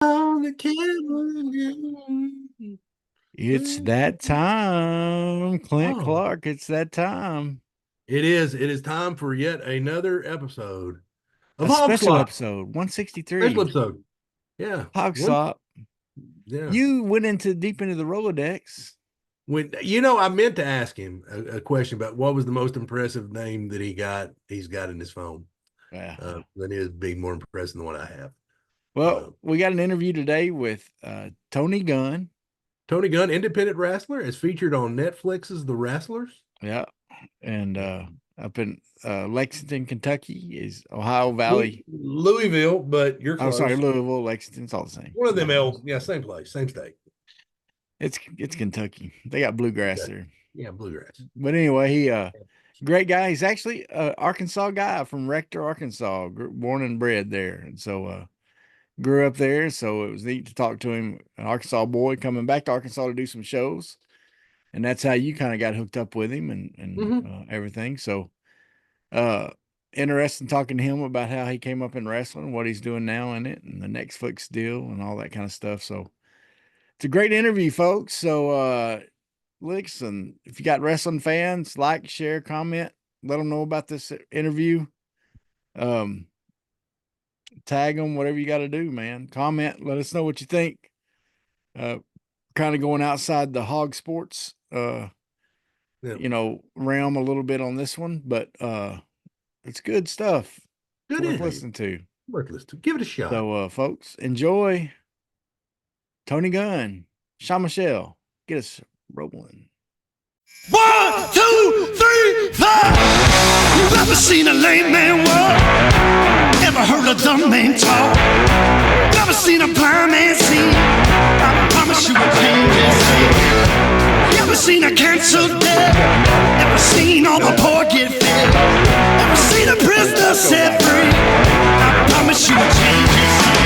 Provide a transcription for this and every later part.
On the camera. It's that time, Clint Oh, Clark. It's that time. it is. It is time for yet another episode of A Hawg special Slop. episode, Special 163. episode. Yeah. Hawg One. Slop. Yeah. You went into deep into the Rolodex. I meant to ask him a question about what was the most impressive name that he's got in his phone. Yeah. That is being more impressive than what I have. Well, we got an interview today with Tony Gunn. Tony Gunn, independent wrestler, is featured on Netflix's The Wrestlers. Yeah. And up in Lexington, Kentucky is Ohio Valley. Louisville, but you're Oh, sorry, close. Louisville, Lexington. It's all the same. One of them L's. Yeah, same place, same state. It's Kentucky. They got bluegrass Yeah, there. yeah, bluegrass. But anyway, he great guy. He's actually a Arkansas guy from Rector, Arkansas, born and bred there, and so grew up there. So it was neat to talk to him, an Arkansas boy coming back to Arkansas to do some shows, and that's how you kind of got hooked up with him and everything. So uh, interesting talking to him about how he came up in wrestling, what he's doing now in it, and the Netflix deal and all that kind of stuff. So it's a great interview, folks. So listen, if you got wrestling fans, like, share, comment, let them know about this interview. Um, Tag them, whatever you got to do, man. Comment, let us know what you think. Kind of going outside the hog sports, realm a little bit on this one, but it's good stuff. Good It's worth interview. listening to. Worth listening to. Give it a shot. So, folks, enjoy Tony Gunn, Sean Michelle. Get us rolling. 1, 2, 3, 4. You ever seen a lame man walk? Ever heard a dumb man talk? Never seen a blind man see? I promise you a change is here. You ever seen a cancer dead? Ever seen all the poor get fed? Ever seen a prisoner set free? I promise you a change is here.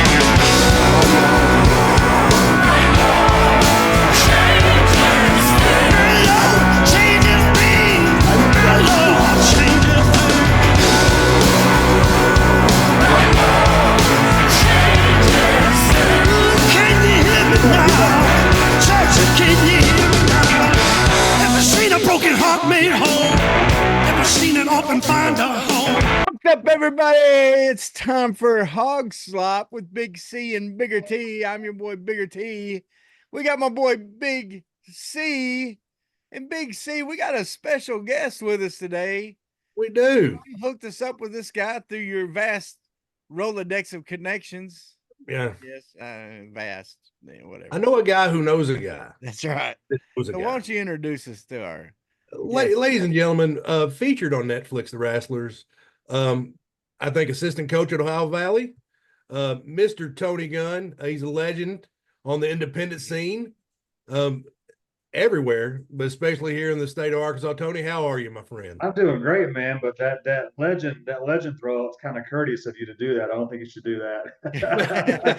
What's up, everybody? It's time for Hog Slop with Big C and Bigger T. I'm your boy, Bigger T. We got my boy, Big C. And Big C, we got a special guest with us today. We do. You hooked us up with this guy through your vast Rolodex of connections. Yeah. Yes, vast. Yeah, whatever. I know a guy who knows a guy. That's right. So why don't you introduce us to our ladies and gentlemen, featured on Netflix, The Wrestlers. I think assistant coach at Ohio Valley, Mr. Tony Gunn. He's a legend on the independent scene, everywhere, but especially here in the state of Arkansas. Tony, how are you, my friend? I'm doing great, man. But that legend throw, it's kind of courteous of you to do that. I don't think you should do that.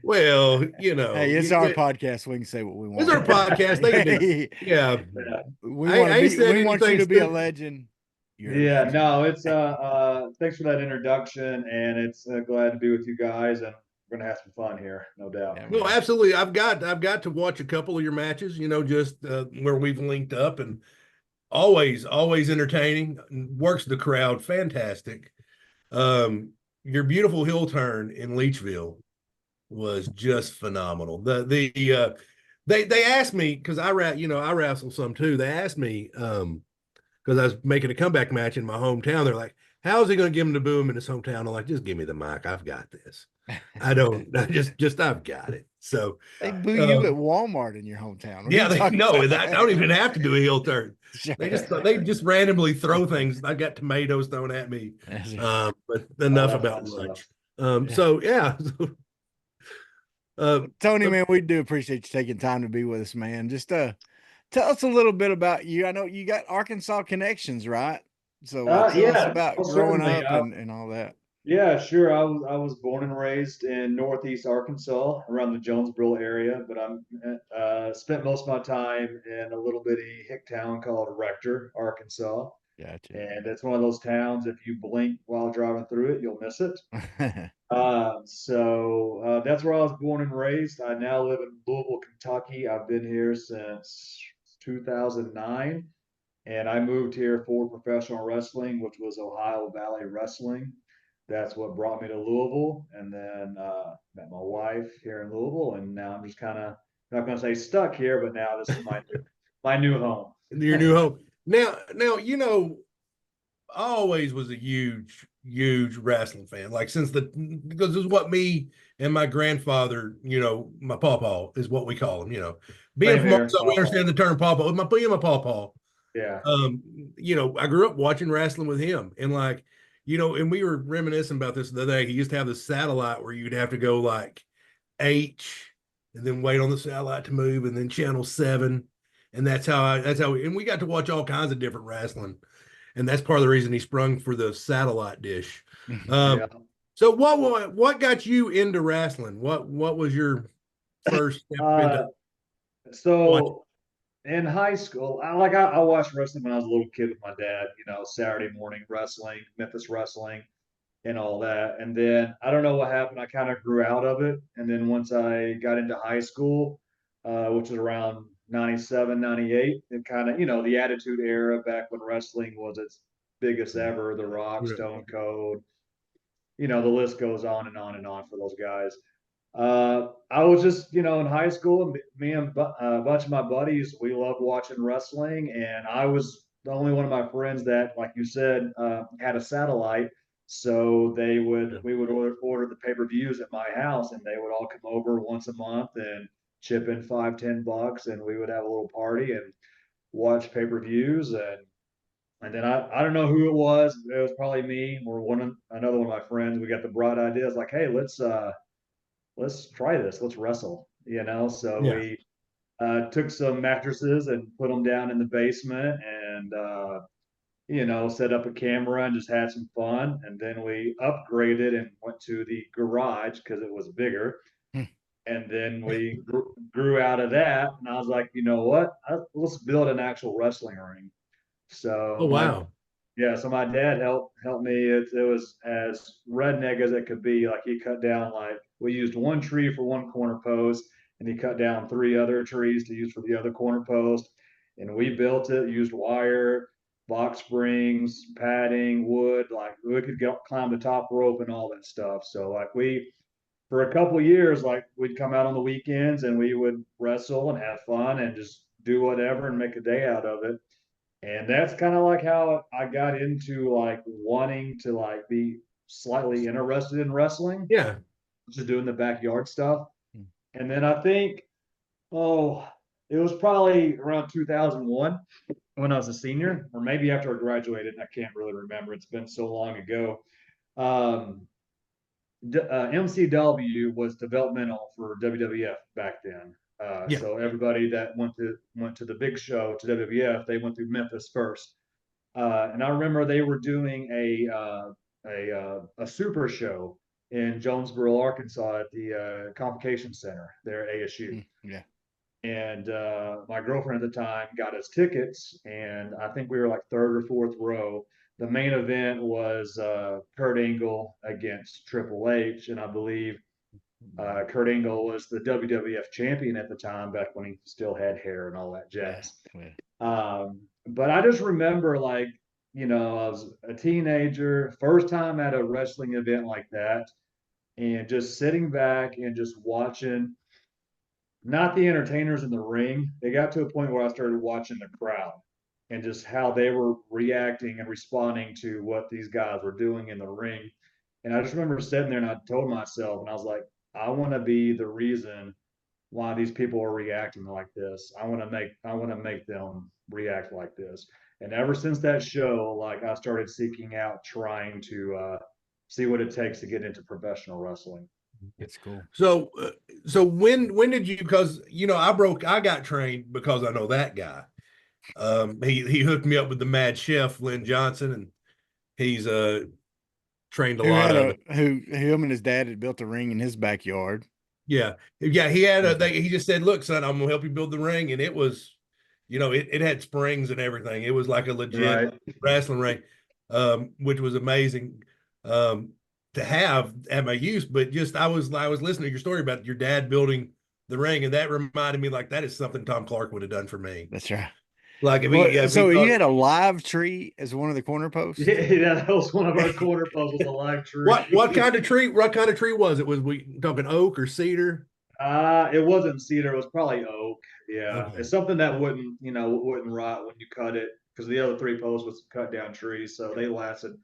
Well, hey, it's our podcast. We can say what we want. It's our podcast. They can do, yeah. We want you to be a legend. Yeah, no, it's thanks for that introduction, and it's glad to be with you guys, and we're gonna have some fun here, no doubt. Yeah, no, absolutely. I've got to watch a couple of your matches, just where we've linked up, and always entertaining. Works the crowd fantastic. Your beautiful heel turn in Leachville was just phenomenal. They asked me, because I wrestle some too. They asked me because I was making a comeback match in my hometown. They're like, how's he going to give him to boo him in his hometown? I'm like, just give me the mic. I've got this. I've got it. So they boo you at Walmart in your hometown. Yeah, I don't even have to do a heel turn. They just randomly throw things. I got tomatoes thrown at me. But enough about lunch. So yeah. Tony, man, we do appreciate you taking time to be with us, man. Just tell us a little bit about you. I know you got Arkansas connections, right? So tell us about growing up and all that. Yeah, sure. I was born and raised in Northeast Arkansas, around the Jonesboro area, but I'm spent most of my time in a little bitty hick town called Rector, Arkansas. Gotcha. And it's one of those towns, if you blink while driving through it, you'll miss it. That's where I was born and raised. I now live in Louisville, Kentucky. I've been here since 2009, and I moved here for professional wrestling, which was Ohio Valley Wrestling. That's what brought me to Louisville, and then met my wife here in Louisville, and now I'm just kind of not going to say stuck here, but now this is my new home. Your new home. Now, you know, I always was a huge wrestling fan. Like because it's what me and my grandfather, you know, my pawpaw is what we call him. You know, being Same from here, Arkansas, we understand the term pawpaw. My pawpaw. Yeah. You know, I grew up watching wrestling with him, and like, you know, and we were reminiscing about this the other day. He used to have this satellite where you'd have to go like H, and then wait on the satellite to move, and then channel 7, and and we got to watch all kinds of different wrestling, and that's part of the reason he sprung for the satellite dish. Yeah. So what got you into wrestling? What was your first step into watching? So in high school, I watched wrestling when I was a little kid with my dad, Saturday morning wrestling, Memphis wrestling, and all that. And then I don't know what happened. I kind of grew out of it. And then once I got into high school, which was around 97, 98, it kind of, the Attitude Era back when wrestling was its biggest ever, The Rock, Yeah. Stone Cold, the list goes on and on and on for those guys. I was just, in high school, me and a bunch of my buddies, we loved watching wrestling, and I was the only one of my friends that, like you said, had a satellite. So we would order the pay-per-views at my house, and they would all come over once a month and chip in $5-10, and we would have a little party and watch pay-per-views. And then I don't know who it was. It was probably me or another one of my friends. We got the broad idea. It's like, hey, let's try this. Let's wrestle. So Yeah. we took some mattresses and put them down in the basement, and set up a camera and just had some fun. And then we upgraded and went to the garage because it was bigger. And then we grew out of that, and I was like, you know what? Let's build an actual wrestling ring. Oh So wow. so my dad helped me. It was as redneck as it could be. Like, he cut down, like, we used one tree for one corner post, and he cut down 3 other trees to use for the other corner post. And we built it, used wire, box springs, padding, wood. Like, we could climb the top rope and all that stuff. So like, for a couple of years, like, we'd come out on the weekends and we would wrestle and have fun and just do whatever and make a day out of it. And that's kind of like how I got into, like, wanting to, like, be slightly interested in wrestling, Yeah. just doing the backyard stuff. And then I think, it was probably around 2001 when I was a senior, or maybe after I graduated. I can't really remember. It's been so long ago. Um, MCW was developmental for WWF back then. Yeah. So everybody that went to the big show to WWF, they went through Memphis first. And I remember they were doing a super show in Jonesboro, Arkansas, at the Convocation Center there at ASU. Yeah. And my girlfriend at the time got us tickets, and I think we were like third or fourth row. The main event was Kurt Angle against Triple H, and I believe Kurt Angle was the WWF champion at the time, back when he still had hair and all that jazz. Yeah. But I just remember, like, I was a teenager, first time at a wrestling event like that, and just sitting back and just watching, not the entertainers in the ring. They got to a point where I started watching the crowd and just how they were reacting and responding to what these guys were doing in the ring. And I just remember sitting there, and I told myself, and I was like, I want to be the reason why these people are reacting like this. I want to make them react like this. And ever since that show, like, I started seeking out, trying to see what it takes to get into professional wrestling. That's cool. So when did you? Because I got trained because I know that guy. He hooked me up with the Mad Chef Lynn Johnson, and he's trained a lot of it. Him and his dad had built a ring in his backyard. Yeah. He had he just said, "Look, son, I'm gonna help you build the ring," and it was it had springs and everything. It was like a legit Right. wrestling ring, which was amazing to have at my use. But just I was listening to your story about your dad building the ring, and that reminded me like that is something Tom Clark would have done for me. That's right. Like Well, if he so you thought, had a live tree as one of the corner posts? Yeah, that was one of our corner puzzles, a live tree. what kind of tree? What kind of tree was it? Was we talking oak or cedar? It wasn't cedar, it was probably oak. Yeah. Okay. It's something that wouldn't rot when you cut it because the other three posts was cut down trees. So they lasted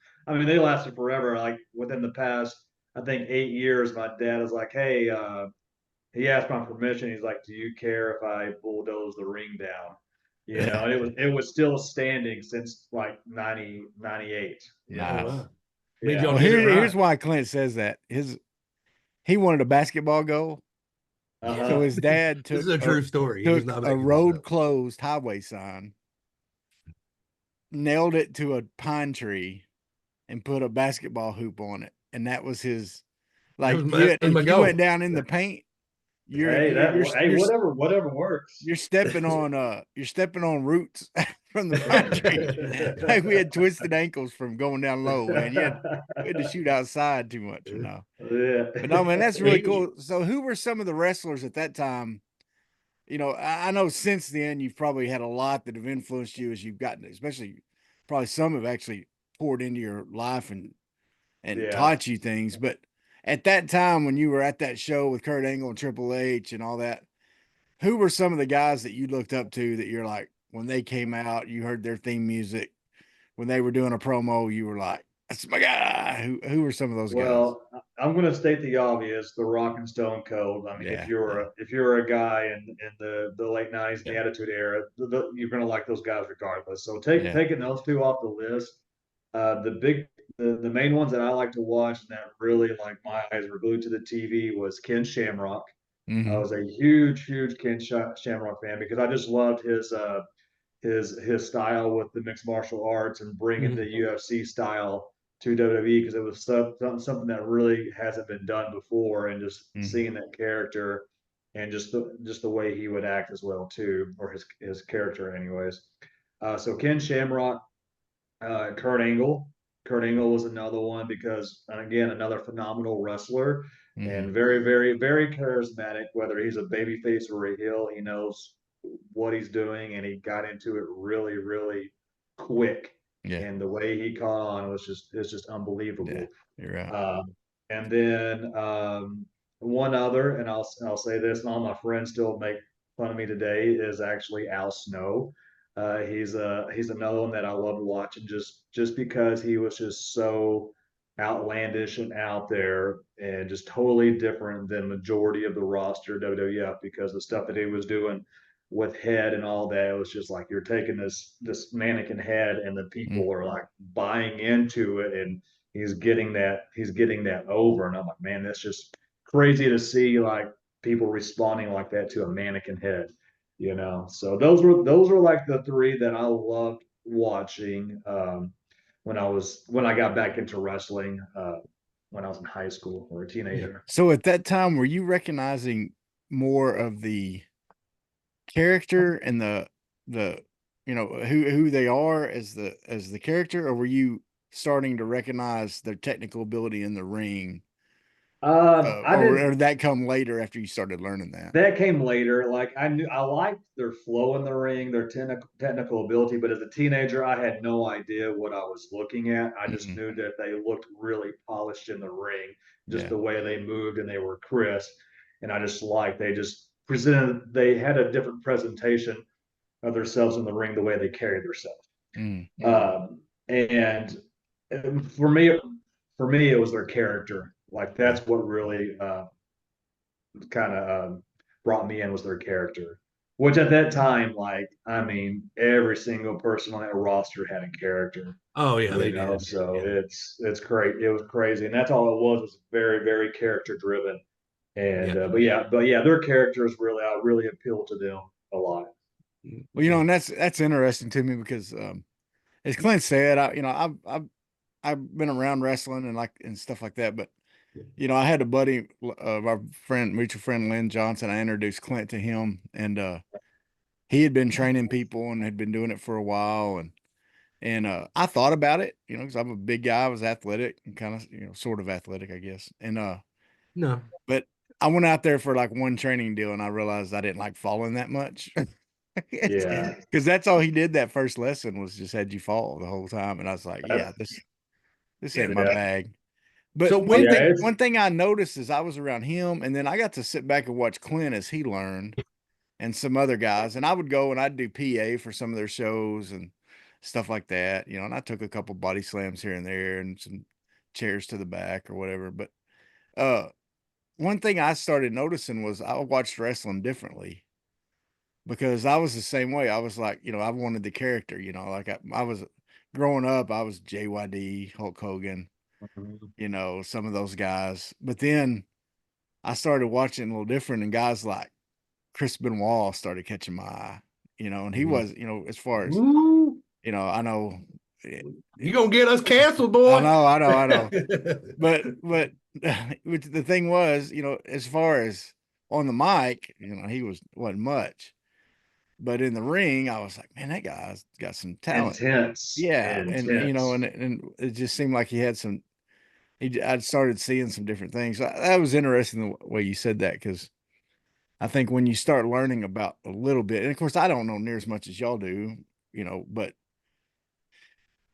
forever. Like within the past, I think 8 years, my dad was like, hey, he asked my permission. He's like, do you care if I bulldoze the ring down? And it was still standing since like 98. Oh Nice. wow. Means Yeah. y'all Well, did it here's right. why Clint says that. He wanted a basketball goal, so Uh-huh. his dad This is a true story. He was took not a making this road up. closed highway sign, nailed it to a pine tree, and put a basketball hoop on it, and that was his. Like That was my if you went goal. down in the paint, Hey, whatever works. you're stepping on roots from the pine tree. Like we had twisted ankles from going down low, man. We had to shoot outside too much, Yeah. But no, man, that's really He- cool. So who were some of the wrestlers at that time? I know since then you've probably had a lot that have influenced you as you've gotten, especially probably some have actually poured into your life and Yeah. taught you things. But at that time when you were at that show with Kurt Angle and Triple H and all that, who were some of the guys that you looked up to that you're like, when they came out, you heard their theme music, when they were doing a promo, you were like, that's my guy. Who were some of those guys? Well, I'm going to state the obvious: The Rock and Stone Cold. I mean, Yeah, if you're a guy in the late '90s, Yeah. the Attitude Era, you're going to like those guys regardless. So yeah. taking those two off the list, the main ones that I like to watch and that really like my eyes were glued to the TV was Ken Shamrock. I Mm-hmm. was a huge Shamrock fan because I just loved his style with the mixed martial arts and bringing the Mhm. UFC style to WWE because it was something that really hasn't been done before, and just Mm-hmm. seeing that character and just the way he would act as well too, or his character anyways. So Ken Shamrock, Kurt Angle. Kurt Angle was another one because, and again, another phenomenal wrestler Mm-hmm. and very charismatic. Whether he's a babyface or a heel, he knows what he's doing, and he got into it really quick. Yeah, And the way he caught on is just yeah. unbelievable. You're right. And then one other, and I'll say this, and all my friends still make fun of me today, is actually Al Snow. He's another one that I loved watching just because he was just so outlandish and out there and just totally different than majority of the roster WWF because the stuff that he was doing with head and all that, it was just like you're taking this mannequin head and the Mm. people are like buying into it, and he's getting that over, and I'm like, man, that's just crazy to see, like people responding like that to a mannequin head. So those were like the three that I loved watching when I got back into wrestling when I was in high school or a teenager. So at that time, were you recognizing more of the character and the who they are as the character, or were you starting to recognize their technical ability in the ring, I or did did that come later after you started learning that? That came later. Like I liked their flow in the ring, their technical ability, but as a teenager, I had no idea what I was looking at. I just Mhm. knew that they looked really polished in the ring, just Yeah. the way they moved and they were crisp. And I just liked they just presented. They had a different presentation of themselves in the ring, the way they carried themselves. Mm. And for me, it was their character. Like Yeah. that's what really kind of brought me in was their character. Which at that time, like, I mean, every single person on that roster had a character, Oh yeah, they did. so Yeah. it's great. It was crazy. And that's all it was very character driven. Yeah. And but yeah, their characters really appeal to them a lot. Well, and that's interesting to me because as Clint said, I've been around wrestling and stuff like that, but I had a buddy of our mutual friend Lynn Johnson. I introduced Clint to him, and he had been training people and had been doing it for a while. And I thought about it, because I'm a big guy. I was athletic and kind of, sort of athletic, I guess. And No. but I went out there for like one training deal and I realized I didn't like falling that much. Yeah. Because that's all he did that first lesson was just had you fall the whole time. And I was like, yeah, this ain't my Yeah. bag. But So one when thing, Yeah, it's- one thing I noticed is I was around him, and then I got to sit back and watch Clint as he learned, and some other guys. And I would go and I'd do PA for some of their shows and stuff like that, and I took a couple body slams here and there and some chairs to the back or whatever. But one thing I started noticing was I watched wrestling differently because I was the same way. I was like, I wanted the character, like I was growing up, I was JYD, Hulk Hogan, some of those guys. But then I started watching a little different, and guys like Chris Benoit started catching my eye, and he was, as far as, Ooh, I know, you gonna get us canceled, I boy. know, I know. But the thing was, as far as on the mic, he wasn't much. But in the ring, I was like, man, that guy's got some talent. intense. Yeah. And Intense. and it just seemed like he had some I'd started seeing some different things. That was interesting the way you said that, because I think when you start learning about a little bit, and of course I don't know near as much as y'all do, but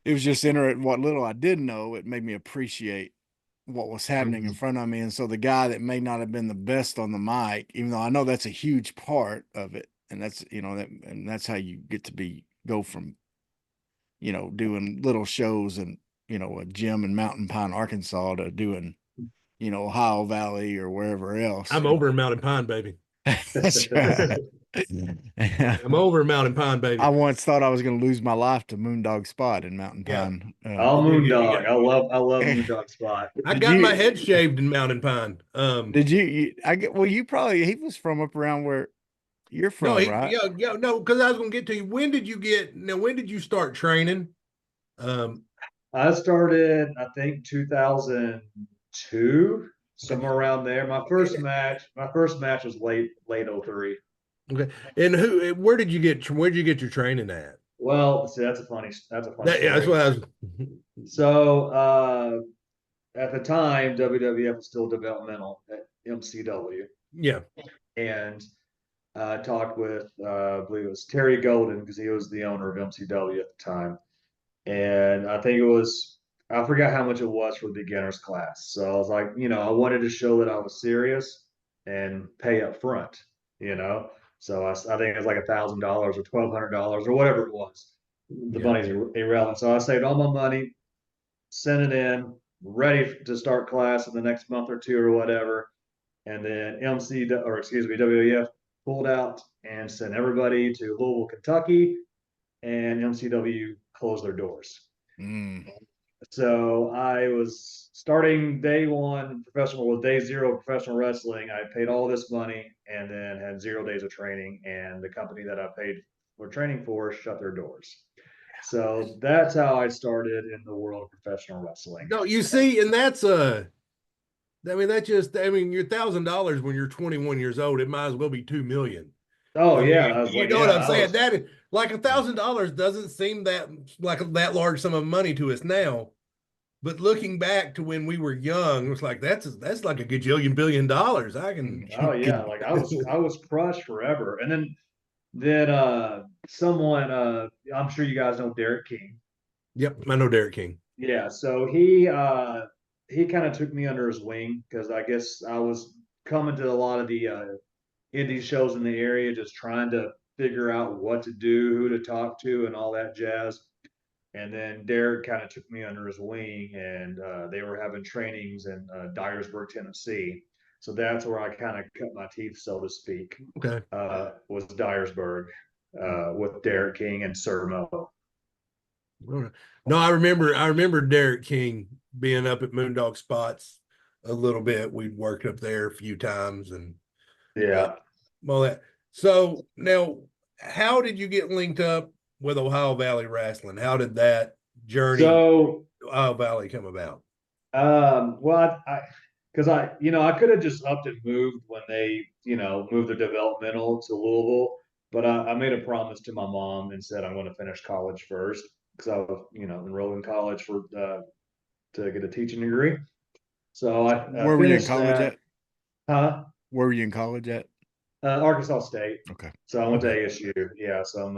it was just interesting what little I did know. It made me appreciate what was happening in front of me. And so the guy that may not have been the best on the mic, even though I know that's a huge part of it, and that's how you get to go from, doing little shows and, a gym in Mountain Pine, Arkansas to doing, Ohio Valley or wherever else. I'm over in Mountain Pine, baby. That's right. I'm over in Mountain Pine, baby. I once thought I was going to lose my life to Moondog Spot in Mountain Yeah. Pine. Oh, You Moondog. got- I love Moondog Spot. I Did got you- my head shaved in Mountain Pine. Did well, you probably, he was from up around where you're No, from, right? no, because I was gonna get to you. When did you start training? I started, I think, 2002, somewhere around there. My first match was late 03. Okay. And where did you get your training at? Well, see, that's a funny Yeah, that's story. what I was. So at the time, WWF was still developmental at MCW, Yeah. and I talked with I believe it was Terry Golden, because he was the owner of MCW at the time, and I forgot how much it was for the beginners class. So I was like, I wanted to show that I was serious and pay up front, you know. So I think it was like $1,000 or $1,200 or whatever it was. The Yeah. money's irrelevant. So I saved all my money, sent it in, ready to start class in the next month or two or whatever. And then WWF pulled out and sent everybody to Louisville, Kentucky, and MCW closed their doors. Mm. So I was starting day zero professional wrestling. I paid all this money and then had 0 days of training, and the company that I paid for training for shut their doors. So that's how I started in the world of professional wrestling. No, you see, and that's your $1,000 when you're 21 years old, it might as well be 2 million. Oh yeah, I I was you like, know what I'm I saying? was- That like $1,000 doesn't seem that large sum of money to us now. But looking back to when we were young, it's like that's like a gajillion billion dollars. I can oh yeah, like I was crushed forever. And then someone I'm sure you guys know Derek King. Yep, I know Derek King. Yeah, so he kind of took me under his wing, because I guess I was coming to a lot of the indie shows in the area, just trying to figure out what to do, who to talk to, and all that jazz. And then Derek kind of took me under his wing, and they were having trainings in Dyersburg, Tennessee. So that's where I kind of cut my teeth, so to speak. Okay. Was Dyersburg with Derek King and Sir Mo. No, I remember Derek King being up at Moondog Spots a little bit. We'd worked up there a few times and Yeah. all that. So now, how did you get linked up with Ohio Valley Wrestling? How did that journey So to Ohio Valley come about? well, because I could have just upped and moved when they, moved their developmental to Louisville, But I made a promise to my mom and said I'm going to finish college first because I was, enrolled in college for to get a teaching degree. So I Where were you in finished college that. at? Huh? Where were you in college at? Arkansas State. Okay. So I went to Okay. ASU. Yeah. So I'm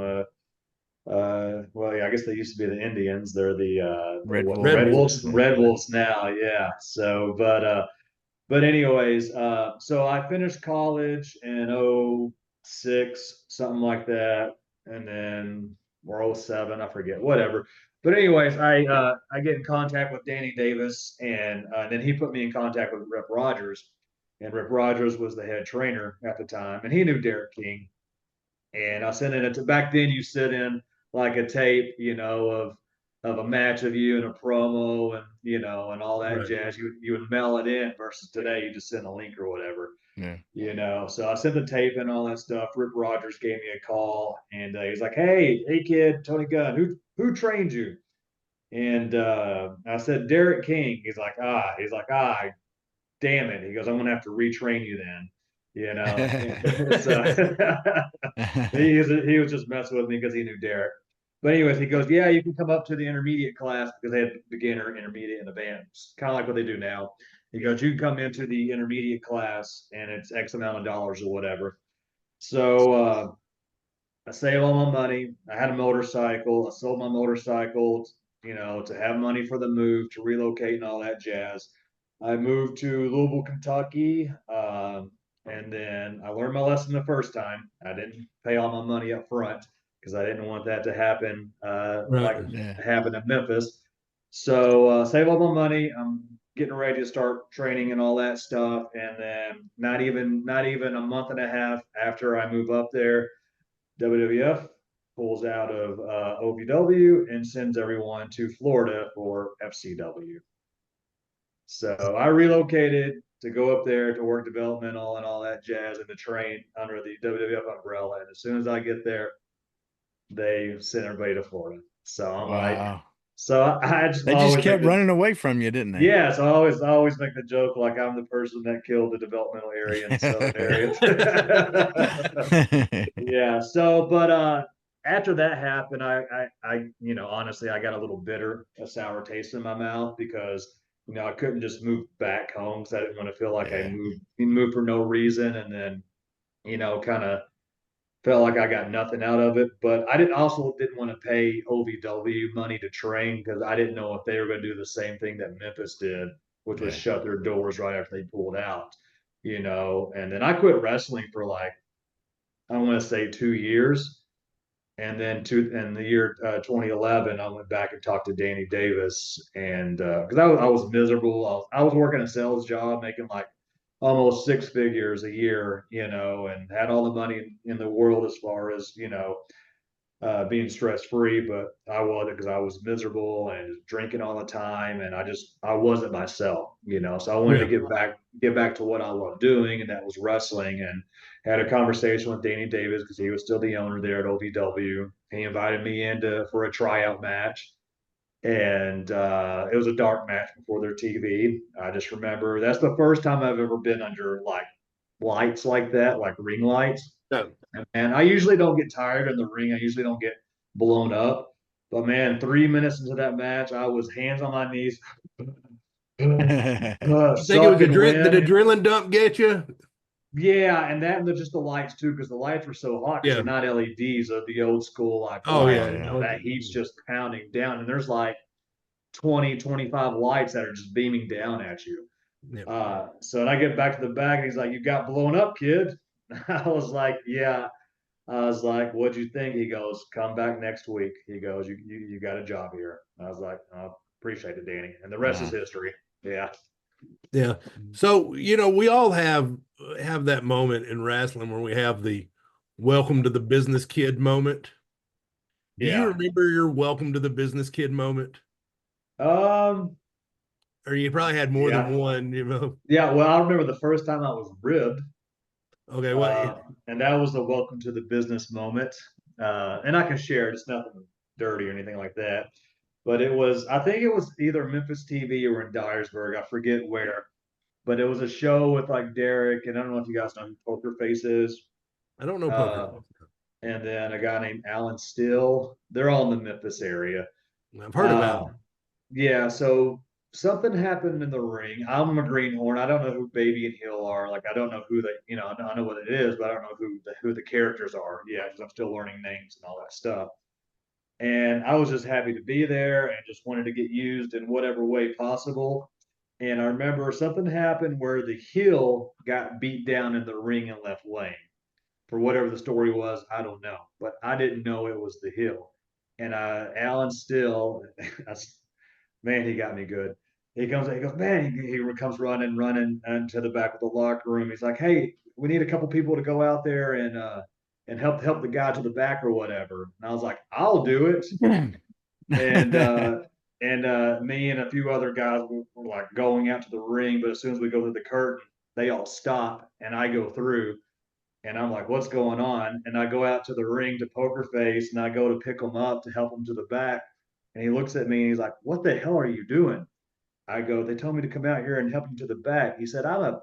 well, yeah, I guess they used to be the Indians. They're the Red what, Wolves. Red Wolves. Red Wolves now. Yeah. So, but anyways, so I finished college in '06, something like that, and then or '07, I forget, whatever. But anyways, I get in contact with Danny Davis, and then he put me in contact with Rip Rogers, and Rip Rogers was the head trainer at the time, and he knew Derek King, and I sent in it to back then you sent in like a tape, of a match of you and a promo and and all that Right. jazz. You would mail it in versus today you just send a link or whatever. Yeah. So I sent the tape and all that stuff. Rip Rogers gave me a call and he's like, hey kid, Tony Gunn, who trained you? And I said Derek King. He's like, damn it. He goes, I'm gonna have to retrain you then. So he was just messing with me because he knew Derek. But anyways, he goes, yeah, you can come up to the intermediate class because they had beginner, intermediate, and advanced, kind of like what they do now. He goes, you can come into the intermediate class and it's X amount of dollars or whatever. So I saved all my money. I had a motorcycle. I sold my motorcycle, to have money for the move, to relocate and all that jazz. I moved to Louisville, Kentucky, and then I learned my lesson the first time. I didn't pay all my money up front because I didn't want that to happen Right. like Yeah. happened in Memphis. So save all my money. I'm getting ready to start training and all that stuff, and then not even a month and a half after I move up there, WWF pulls out of OVW and sends everyone to Florida for FCW. So I relocated to go up there to work developmental and all that jazz and to train under the WWF umbrella. And as soon as I get there, they send everybody to Florida. So I'm like, Wow. I just They just always make kept running away from you, didn't they? yeah, so I always make the joke like I'm the person that killed the developmental area in the southern areas. Yeah. So, but after that happened, honestly, I got a little bitter, a sour taste in my mouth because I couldn't just move back home because I didn't want to feel like I Yeah. moved for no reason, and then kind of felt like I got nothing out of it. But I didn't want to pay OVW money to train because I didn't know if they were going to do the same thing that Memphis did, which was Yeah. shut their doors right after they pulled out. And then I quit wrestling for like I want to say 2 years. And then in the year 2011, I went back and talked to Danny Davis, and because I was miserable, I was working a sales job, making like almost six figures a year, and had all the money in the world as far as being stress free, but I wasn't because I was miserable and drinking all the time, and I wasn't myself, So I wanted to Yeah. get back to what I love doing, and that was wrestling. And had a conversation with Danny Davis because he was still the owner there at OVW. He invited me for a tryout match, and it was a dark match before their TV. I just remember that's the first time I've ever been under like lights like that, like ring lights. No. And I usually don't get tired in the ring. I usually don't get blown up. But man, 3 minutes into that match, I was hands on my knees, You think it was sucking did wind. adrenaline dump get you? Yeah, and just the lights too, because the lights were so hot because Yeah. they're not LEDs of the old school like Oh lights. yeah. Oh, yeah. That heat's just pounding down, and there's like 20, 25 lights that are just beaming down at you. Yeah. So and I get back to the back, and he's like, "You got blown up, kid." I was like, "Yeah." I was like, "What'd you think?" He goes, "Come back next week." He goes, "You got a job here." I was like, "I appreciate it, Danny," and the rest is Wow. history. Yeah. Yeah. So, we all have that moment in wrestling where we have the welcome to the business kid moment. Do you Yeah. remember your welcome to the business kid moment? Um. Or you probably had more than Yeah. one. Yeah. Well, I remember the first time I was ribbed, Okay, what and that was the welcome to the business moment. And I can share. It's nothing dirty or anything like that. But I think it was either Memphis TV or in Dyersburg. I forget where. But it was a show with like Derek, and I don't know if you guys know who Poker Face is. I don't know poker. Uh, and then a guy named Alan Still. They're all in the Memphis area. I've heard about him. Yeah, so something happened in the ring. I'm a greenhorn. I don't know who Baby and Hill are. Like I don't know who they, I know what it is, but I don't know who the characters are. Yeah, because I'm still learning names and all that stuff. And I was just happy to be there and just wanted to get used in whatever way possible. And I remember something happened where the Hill got beat down in the ring and left laying. For whatever the story was, I don't know, but I didn't know it was the Hill. And Alan Still, man, he got me good. He goes, man, he comes running into the back of the locker room. He's like, hey, we need a couple people to go out there and help the guy to the back or whatever. And I was like, I'll do it. And me and a few other guys were like going out to the ring, but as soon as we go through the curtain, they all stop and I go through. And I'm like, what's going on? And I go out to the ring to Poker Face and I go to pick him up to help him to the back. And he looks at me and he's like, what the hell are you doing? I go, they told me to come out here and help him to the back. He said, I'm a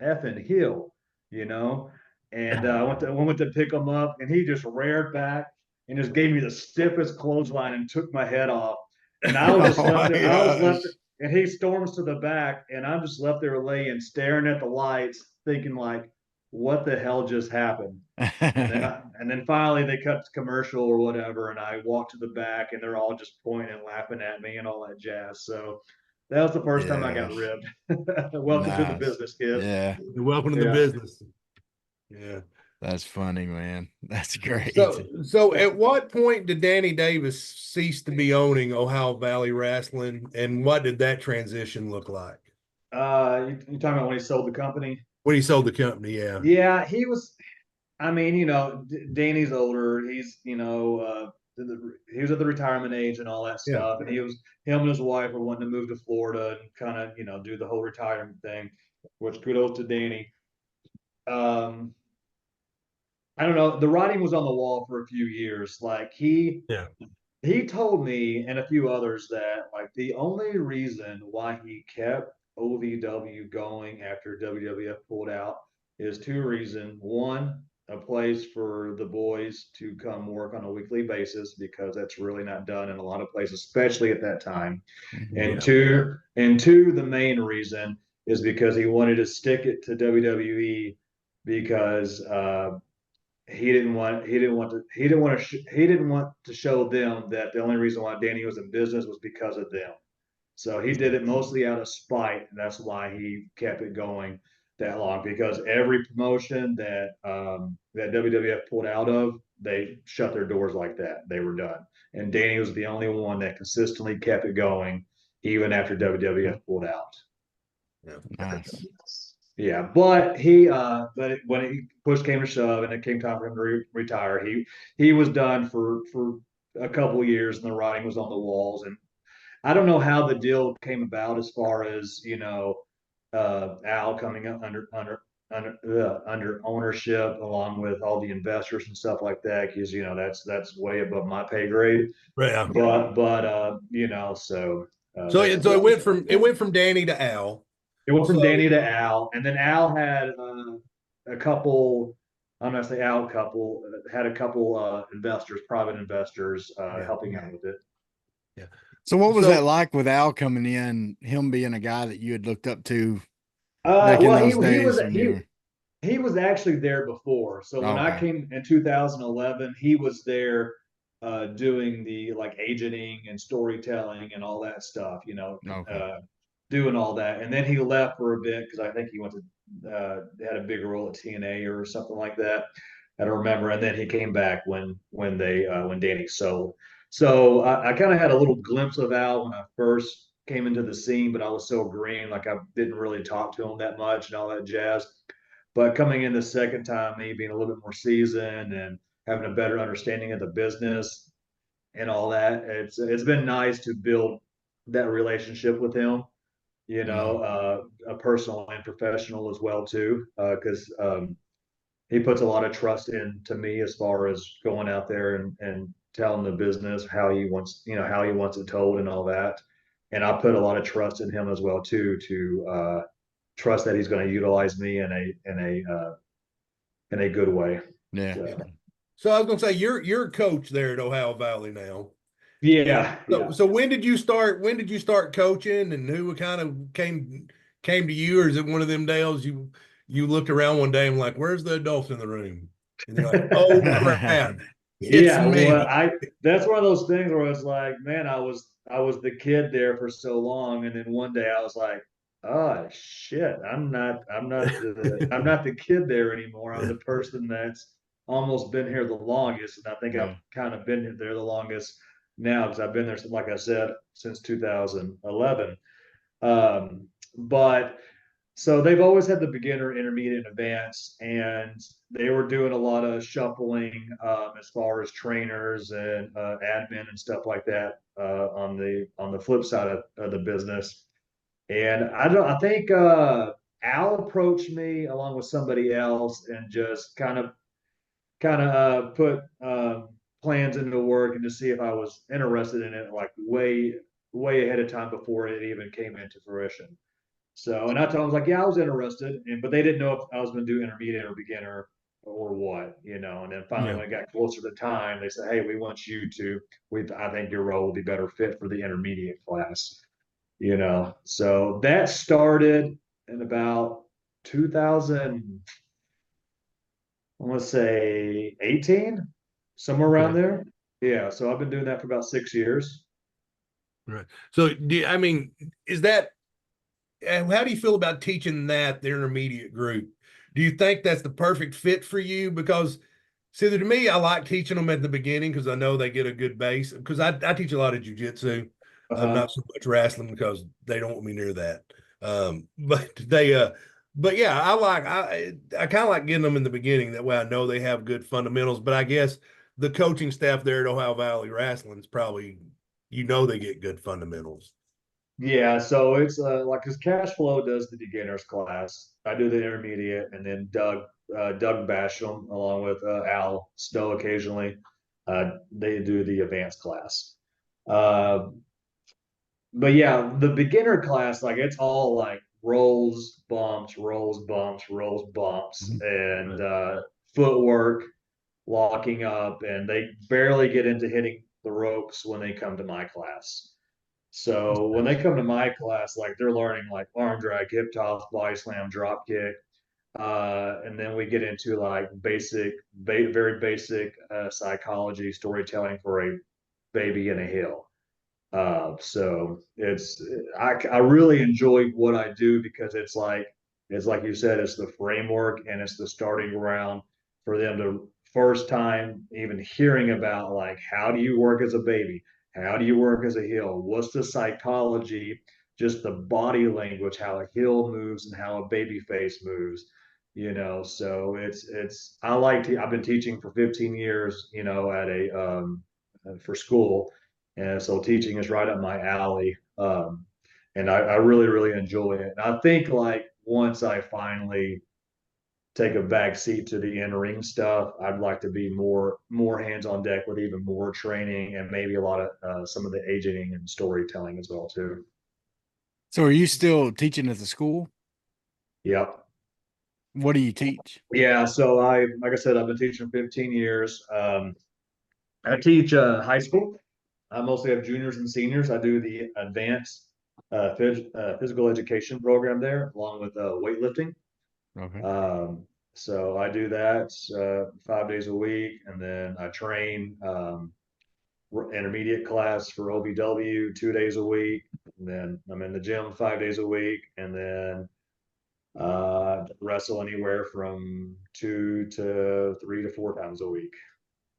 effing heel, you know? And I went to pick him up and he just reared back and just gave me the stiffest clothesline and took my head off. And I was just left there. I was left there, and he storms to the back and I'm just left there laying, staring at the lights, thinking like, what the hell just happened? And then finally they cut to commercial or whatever, and I walked to the back, and they're all just pointing and laughing at me and all that jazz. So that was the first time I got ribbed. Welcome to the business, kid. Yeah. Welcome to the business. Yeah. That's funny, man. That's great. So at what point did Danny Davis cease to be owning Ohio Valley Wrestling, and what did that transition look like? You talking about when he sold the company? When he sold the company, yeah. Yeah, he was. I mean, Danny's older. He's, he was at the retirement age and all that stuff. Yeah. And him and his wife were wanting to move to Florida and kind of, do the whole retirement thing, which kudos to Danny. I don't know. The writing was on the wall for a few years. Like he told me and a few others that like the only reason why he kept OVW going after WWF pulled out is two reasons. One, a place for the boys to come work on a weekly basis because that's really not done in a lot of places, especially at that time. And two, the main reason is because he wanted to stick it to WWE because he didn't want to show them that the only reason why Danny was in business was because of them. So he did it mostly out of spite, and that's why he kept it going that long. Because every promotion that WWF pulled out of, they shut their doors like that. They were done, and Danny was the only one that consistently kept it going, even after WWF pulled out. Yeah, nice. Yeah, but when push came to shove and it came time for him to retire, he was done for a couple of years, and the writing was on the walls. And I don't know how the deal came about as far as Al coming up under ownership along with all the investors and stuff like that, because that's way above my pay grade. Right. So it went from Danny to Al. It went from Danny to Al, and then Al had a couple. I'm not say Al couple had a couple investors, private investors, helping out with it. Yeah. So what was that like with Al coming in? Him being a guy that you had looked up to back in those days. He was actually there before. So when I came in 2011, he was there doing the like agenting and storytelling and all that stuff. Doing all that, and then he left for a bit because I think he went to had a bigger role at TNA or something like that. I don't remember. And then he came back when Danny sold. So I kind of had a little glimpse of Al when I first came into the scene, but I was so green, like I didn't really talk to him that much and all that jazz. But coming in the second time, me being a little bit more seasoned and having a better understanding of the business and all that, it's been nice to build that relationship with him. A personal and professional as well too, because he puts a lot of trust into me as far as going out there and telling the business how he wants it told and all that. And I put a lot of trust in him as well too, to trust that he's going to utilize me in a good way. Yeah. So I was gonna say you're a coach there at Ohio Valley now. Yeah, So yeah. so when did you start? When did you start coaching, and who kind of came to you, or is it one of them deals you looked around one day and like, where's the adults in the room? And you're like, oh crap, it's Yeah, well, me. I that's one of those things where it's like, man, I was the kid there for so long, and then one day I was like, oh shit, I'm not the kid there anymore. I'm the person that's almost been here the longest, and I think I've Yeah. kind of been there the longest now because I've been there, like I said, since 2011. But so they've always had the beginner, intermediate, and advanced, and they were doing a lot of shuffling as far as trainers and admin and stuff like that on the flip side of the business. And I think Al approached me along with somebody else and just kind of put plans into work and to see if I was interested in it, like way ahead of time before it even came into fruition. So, and I told them, I was like, yeah, I was interested, but they didn't know if I was going to do intermediate or beginner or what, And then finally, Yeah. when it got closer to time, they said, hey, we want you to. I think your role will be better fit for the intermediate class. So that started in about 2000, I want to say 18, somewhere around Okay. there. Yeah. So I've been doing that for about 6 years. Right. So I mean, is that how do you feel about teaching that the intermediate group? Do you think that's the perfect fit for you? Because see, to me, I like teaching them at the beginning because I know they get a good base. Because I teach a lot of jujitsu, Uh-huh. not so much wrestling because they don't want me near that. But yeah, I kind of like getting them in the beginning. That way, I know they have good fundamentals. But I guess the coaching staff there at Ohio Valley Wrestling is probably they get good fundamentals. Yeah, so it's like because cash flow does the beginners class. I do the intermediate, and then Doug Basham along with Al Stowe occasionally. They do the advanced class. Uh, but yeah, the beginner class, like it's all like rolls, bumps, rolls, bumps, rolls, bumps, Mhm. and Right. footwork, locking up, and they barely get into hitting the ropes when they come to my class. So when they come to my class, like they're learning like arm drag, hip toss, body slam, drop kick, and then we get into like very basic psychology, storytelling for a baby in a hill. So I really enjoy what I do because it's like you said, it's the framework and it's the starting ground for them to first time even hearing about like how do you work as a baby, how do you work as a heel, what's the psychology, just the body language, how a heel moves and how a baby face moves. So I've been teaching for 15 years, at a for school, and so teaching is right up my alley. And I really, really enjoy it. And I think like once I finally take a back seat to the in-ring stuff, I'd like to be more hands on deck with even more training and maybe a lot of some of the agenting and storytelling as well too. So are you still teaching at the school? Yep. What do you teach? Yeah. So like I said, I've been teaching 15 years. I teach high school. I mostly have juniors and seniors. I do the advanced physical education program there, along with weightlifting. Okay. So I do that 5 days a week, and then I train intermediate class for OVW 2 days a week, and then I'm in the gym 5 days a week, and then wrestle anywhere from 2 to 3 to 4 times a week.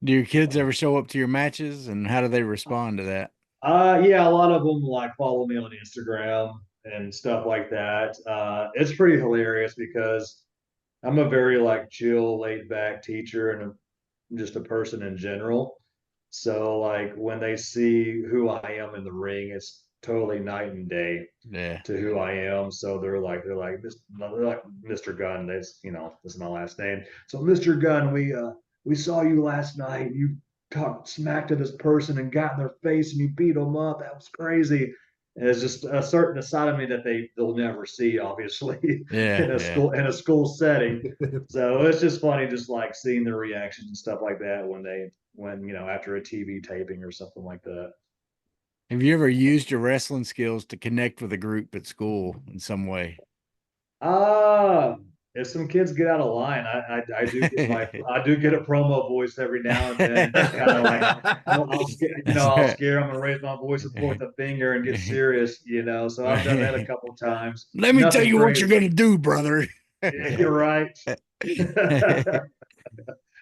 Do your kids ever show up to your matches, and how do they respond to that? Yeah, a lot of them like follow me on Instagram and stuff like that. It's pretty hilarious because I'm a very like chill, laid back teacher and just a person in general. So like when they see who I am in the ring, it's totally night and day Yeah. to who I am. So they're like Mr. Gunn. This is my last name. So Mr. Gunn, we saw you last night. You talked smack to this person and got in their face and you beat them up. That was crazy. it's just a certain side of me that they'll never see, obviously, Yeah, yeah. in a school setting. So it's just funny, just like seeing their reactions and stuff like that when after a TV taping or something like that. Have you ever used your wrestling skills to connect with a group at school in some way? Uh if some kids get out of line, I do get a promo voice every now and then, and just kind of like I'll scare them and raise my voice and point the finger and get serious, So I've done that a couple times. Let me tell Nothing you what you're crazy. gonna do, brother. You're right.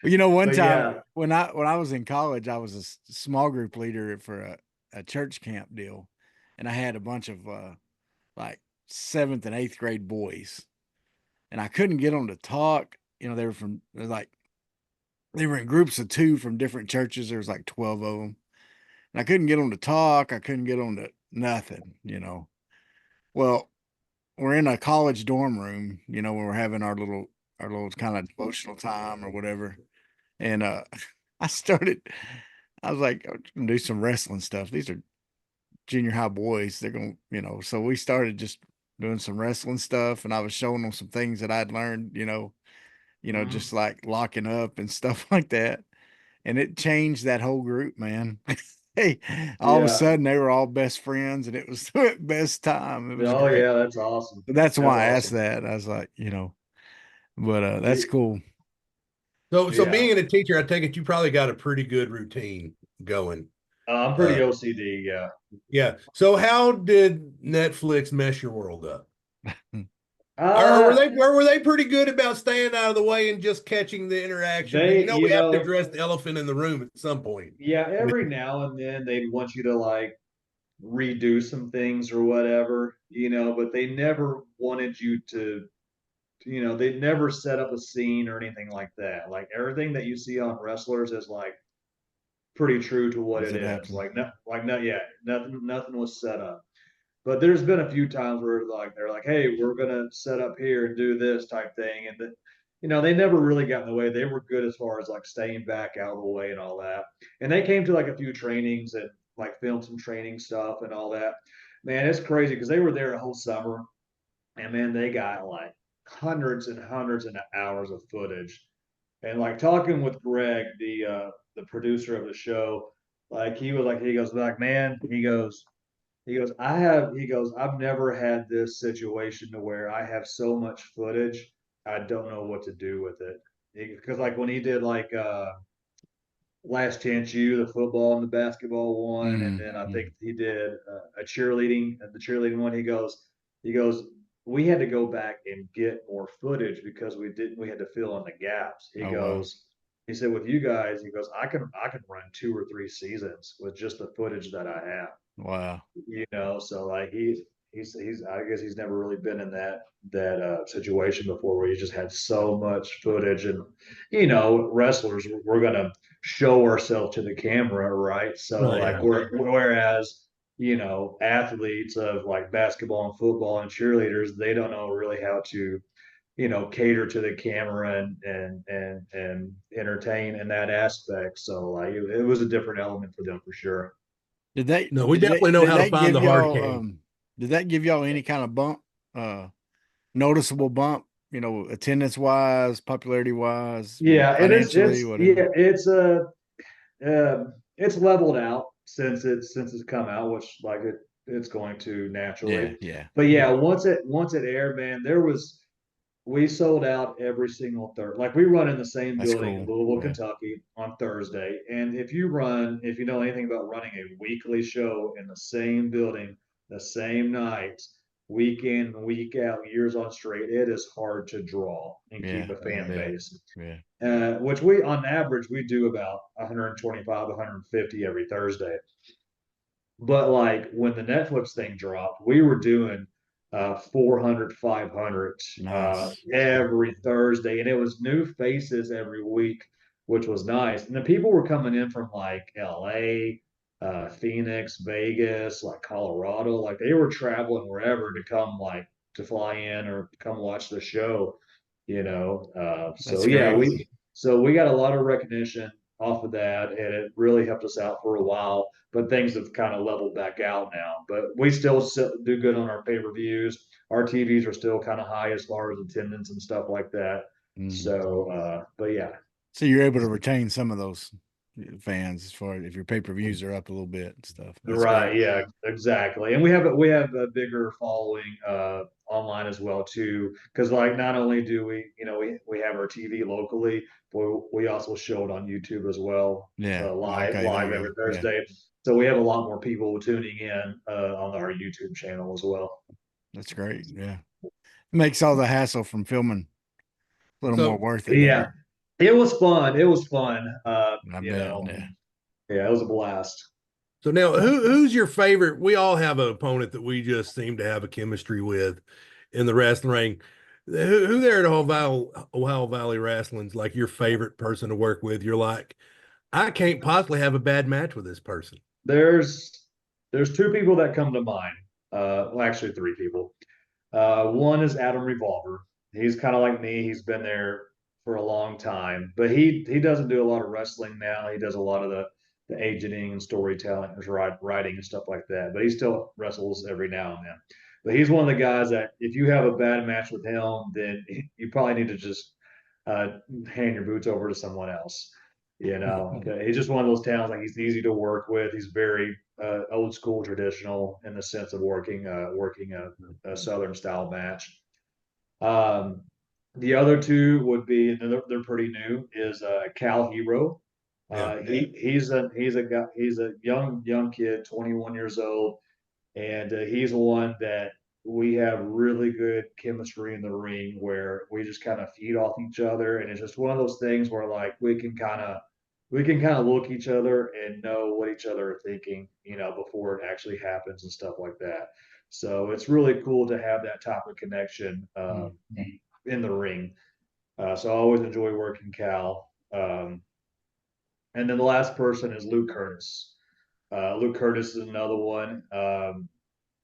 Well, one But time yeah, when I was in college, I was a small group leader for a church camp deal, and I had a bunch of like seventh and eighth grade boys, and I couldn't get them to talk. They were in groups of two from different churches. There was like 12 of them, and I couldn't get them to talk. I couldn't get them to nothing. Well, we're in a college dorm room, when we're having our little kind of devotional time or whatever. And I started, I was like, I'm gonna do some wrestling stuff. These are junior high boys. They're gonna. So we started just doing some wrestling stuff, and I was showing them some things that I'd learned, mhm. just like locking up and stuff like that. And it changed that whole group, man. Hey, all of a Yeah. sudden they were all best friends, and it was the best time. It was Oh great. yeah, that's awesome. That's That's why I asked awesome. that. I was like, but that's Y- cool. So Yeah. being a teacher, I take it you probably got a pretty good routine going. I'm pretty Uh, OCD, yeah. yeah. So how did Netflix mess your world up? Or were Uh, they pretty good about staying out of the way and just catching the interaction? Because they, we have to address the elephant in the room at some point. yeah, I every mean, now and then they'd want you to like redo some things or whatever, but they never wanted you to, they never set up a scene or anything like that. Like everything that you see on wrestlers is like pretty true to what As it it is. happened. Yeah, nothing was set up. But there's been a few times where like they're like, "Hey, we're gonna set up here and do this type thing," and they never really got in the way. They were good as far as like staying back out of the way and all that. And they came to like a few trainings and like filmed some training stuff and all that. Man, it's crazy because they were there a whole summer, and man, they got like hundreds and hundreds of hours of footage. And like talking with Greg, the producer of the show, like he goes like, man, he goes, I've never had this situation to where I have so much footage, I don't know what to do with it. Because like when he did like Last Chance U, the football and the basketball one, and then I think Mm-hmm. he did the cheerleading one. He goes, we had to go back and get more footage because we had to fill in the gaps. Oh wow. He said, with you guys, he goes, I can run 2 or 3 seasons with just the footage that I have. Wow. So like he's I guess he's never really been in that situation before where he just had so much footage. And wrestlers, we're gonna show ourselves to the camera, right? So oh like yeah. whereas athletes of like basketball and football and cheerleaders, they don't know really how to cater to the camera and entertain in that aspect. So like it was a different element for them for sure. Did they No, we did they definitely know did how to that find give the hard y'all came. did that give y'all any kind of bump, noticeable bump, attendance wise, popularity wise, Yeah, it is. financially, whatever? It's leveled out since it's come out, which like it's going to Yeah, naturally. yeah. But yeah, once it aired, man, we sold out every single third. Like we run in the same That's building in cool. Louisville, Yeah. Kentucky on Thursday. And if you know anything about running a weekly show in the same building, the same nights, week in, week out, years on straight, it is hard to draw and keep Yeah. a fan Yeah. base. Yeah. Which we on average we do about 125, 150 every Thursday. But like when the Netflix thing dropped, we were doing 400, 500 Nice. every Thursday, and it was new faces every week, which was nice. And the people were coming in from like LA, Phoenix, Vegas, like Colorado, like they were traveling wherever to come like to fly in or come watch the show. So That's yeah, great. we got a lot of recognition. off of that, and it really helped us out for a while. But things have kind of leveled back out now. But we still do good on our pay-per-views. Our TVs are still kind of high as far as attendance and stuff like that. So, but yeah. So you're able to retain some of those fans as far as if your pay-per-views are up a little bit and stuff. That's Right, great. yeah, exactly. And we have a bigger following online as well too, because like not only do we, we have our TV locally, but we also show it on YouTube as well, Yeah. live Okay, there you every go. Yeah. Thursday. So we have a lot more people tuning in on our YouTube channel as well. That's great. Yeah. Makes all the hassle from filming a little more So worth it, doesn't Yeah, it was fun. It was fun. it? I bet. Yeah. Yeah, it was a blast. So now, who's your favorite? We all have an opponent that we just seem to have a chemistry with in the wrestling ring. Who there at Ohio Valley Wrestling's like your favorite person to work with? You're like, I can't possibly have a bad match with this person. There's two people that come to mind. Well, actually three people. One is Adam Revolver. He's kind of like me. He's been there for a long time, but he doesn't do a lot of wrestling now. He does a lot of the agenting and storytelling, writing and stuff like that. But he still wrestles every now and then. But he's one of the guys that if you have a bad match with him, then you probably need to just hand your boots over to someone else. He's just one of those talents. Like he's easy to work with. He's very old school, traditional in the sense of working a Southern style match. Um, the other two would be, and they're pretty new, is Cal Hero. He's a guy, he's a young kid, 21 years old, and he's one that we have really good chemistry in the ring where we just kind of feed off each other, and it's just one of those things where like we can kind of look each other and know what each other are thinking, before it actually happens and stuff like that. So it's really cool to have that type of connection in the ring. So I always enjoy working Cal. And then the last person is Luke Curtis. Luke Curtis is another one.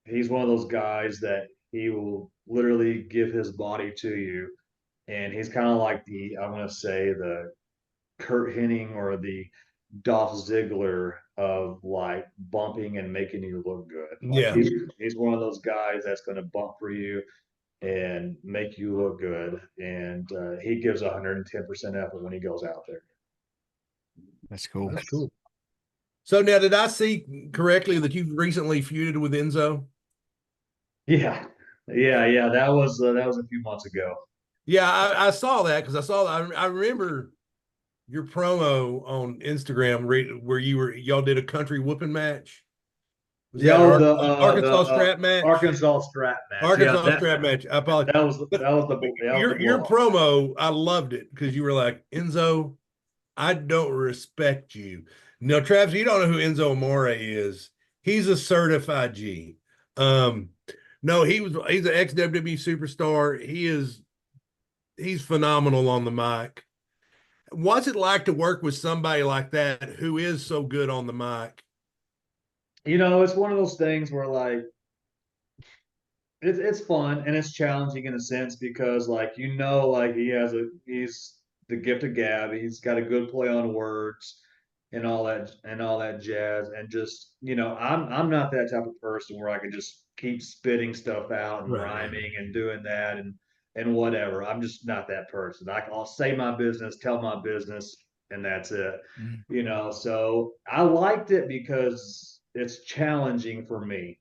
He's one of those guys that he will literally give his body to you. And he's kind of like I want to say, the Kurt Hennig or the Dolph Ziggler of like bumping and making you look good. Like he's one of those guys that's going to bump for you and make you look good. And he gives 110% effort when he goes out there. That's cool. That's cool. So now, did I see correctly that you've recently feuded with Enzo? Yeah. That was a few months ago. Yeah, I saw that because I remember your promo on Instagram where y'all did a country whooping match. Was that Arkansas strap match? Arkansas strap match. Arkansas strap match. I apologize. Your promo. I loved it because you were like, Enzo, I don't respect you. No, Travis, you don't know who Enzo Amore is. He's a certified G. No, he's an ex-WWE superstar. He's phenomenal on the mic. What's it like to work with somebody like that who is so good on the mic? It's one of those things where like it's fun and it's challenging in a sense because like like he's the gift of gab. He's got a good play on words and all that jazz. And just I'm not that type of person where I can just keep spitting stuff out and rhyming and doing that and whatever. I'm just not that person. I'll say my business, tell my business, and that's it. So I liked it because it's challenging for me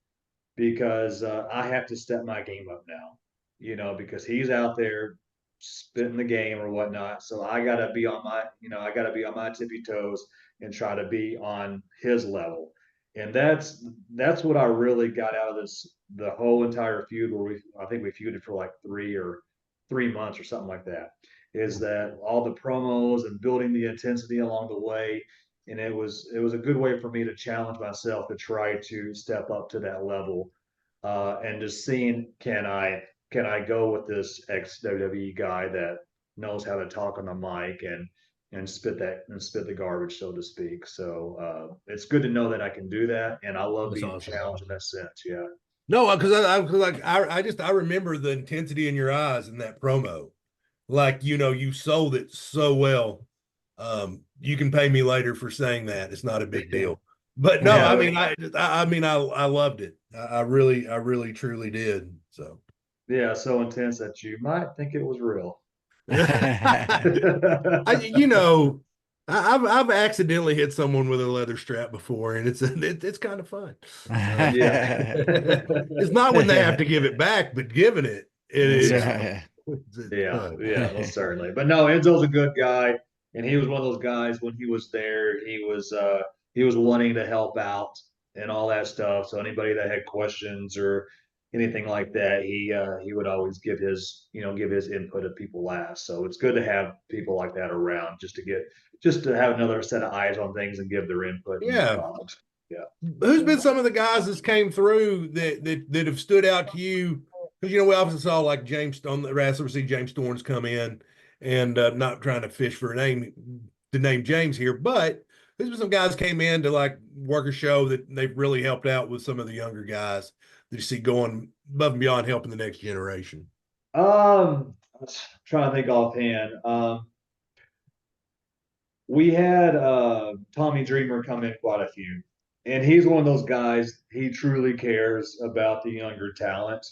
because I have to step my game up now, because he's out there spitting the game or whatnot. So I gotta be on my tippy toes and try to be on his level. And that's what I really got out of the whole entire feud where I think we feuded for like 3 months or something like that, is that all the promos and building the intensity along the way. And it was a good way for me to challenge myself to try to step up to that level, and just seeing can I go with this ex WWE guy that knows how to talk on the mic and spit the garbage, so to speak. So it's good to know that I can do that, and I love being challenged in that sense. Yeah. No, because I remember the intensity in your eyes in that promo. Like, you sold it so well. You can pay me later for saying that. It's not a big deal. But no, Yeah. I mean, I loved it. I really, truly did. So, Yeah, so intense that you might think it was real. you know, I've accidentally hit someone with a leather strap before, and it's kind of fun. Yeah. It's not when they have to give it back, but giving it That's is. Yeah. right. It's Yeah, fun. yeah, most certainly. But no, Enzo's a good guy, and he was one of those guys when he was there, he was wanting to help out and all that stuff. So anybody that had questions or anything like that, he would always give his, give his input if people asked. So it's good to have people like that around just to have another set of eyes on things and give their input and Yeah. thoughts. Yeah. Who's been some of the guys that came through that have stood out to you? Because we obviously saw like James on the wrestler, see James Storms come in, and not trying to fish for a name to name James here, but there's been some guys came in to like work a show that they've really helped out with some of the younger guys that you see going above and beyond helping the next generation. I was trying to think offhand. We had Tommy Dreamer come in quite a few, and he's one of those guys. He truly cares about the younger talent,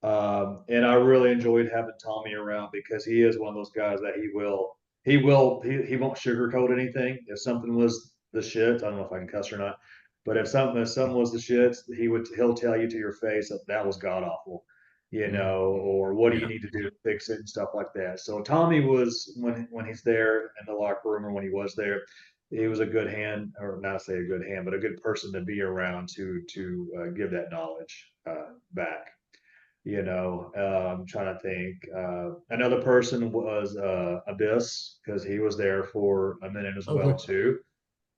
and I really enjoyed having Tommy around because he is one of those guys that he won't sugarcoat anything. If something was the shit, I don't know if I can cuss or not, but if something was the shit, he'll tell you to your face that that was god awful, or what do you Yeah. need to do to fix it and stuff like that. So Tommy was when he's there in the locker room or when he was there, he was a good hand, or not say a good hand, but a good person to be around to give that knowledge back. I'm trying to think. Another person was Abyss because he was there for a minute as well Okay. too,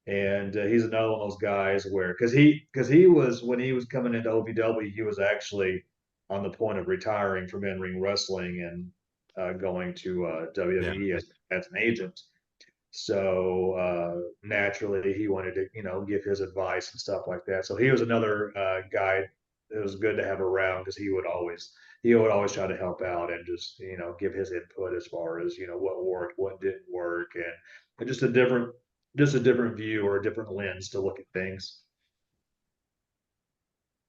and he's another one of those guys where because he was when he was coming into OVW, he was actually on the point of retiring from in-ring wrestling and going to Yeah. WWE as an agent. So naturally, he wanted to, give his advice and stuff like that. So he was another guy that was good to have around because he would always try to help out and just, give his input as far as what worked, what didn't work, and just a different view or a different lens to look at things.